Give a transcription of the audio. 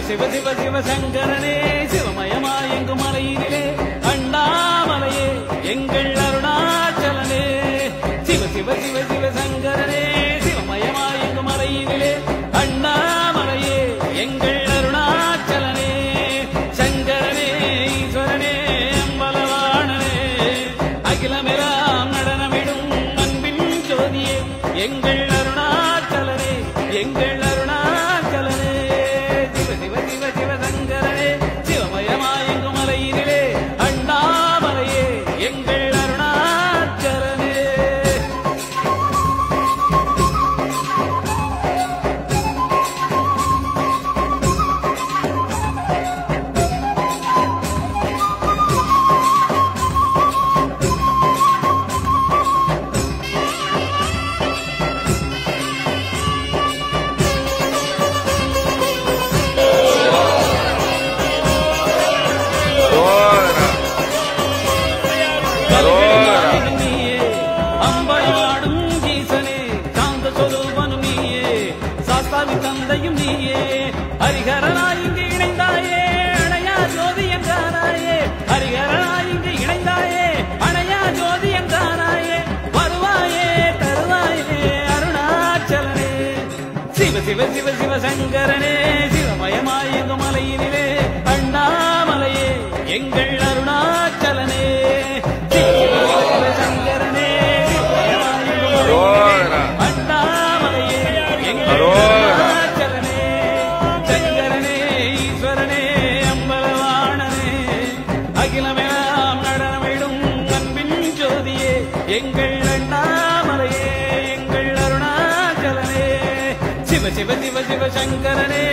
சிவ சிவ சிவசங்கரனே சிவமயமாயெங்கும் மலையினிலே அண்ணாமலையே எங்கள் அருணாச்சலனே சிவ சிவ சிவ சிவசங்கரனே சிவமயமாயெங்கும் மலையினிலே அண்ணாமலையே எங்கள் அருணாச்சலனே சங்கரனே ஈஸ்வரனே அம்பலவாணனே அகிலமெல்லாம் நடனமிடும் அன்பின் ஜோதியே எங்கள் அருணாச்சலனே எங்கள் அருணாச்சலனே சிவ சிவ சிவ சிவசங்கரனே சிவமயமாயெங்கும் மலையினிலே அண்ணாமலையே எங்கள் அருணாச்சலனே தந்தையும் நீயே ஹரிஹரனாய் இங்கு இணைந்தாயே அணையா ஜோதி என்றானாயே ஹரிஹரனாய் இங்கு இணைந்தாயே அணையா ஜோதி என்றானாயே வருவாயே தருவாயே அருணாச்சலனே சிவ சிவ சிவ சிவசங்கரனே சிவமயமாய் எங்கும் மலையினிலே அண்ணாமலையே எங்கள் அருணாச்சலனே சிவசங்கரனே அண்ணாமலையே எங்கள் அகிலமெல்லாம் நடனமிடும் அன்பின் ஜோதியே எங்கள் அண்ணாமலையே எங்கள் அருணாச்சலனே சிவ சிவ சிவ சிவசங்கரனே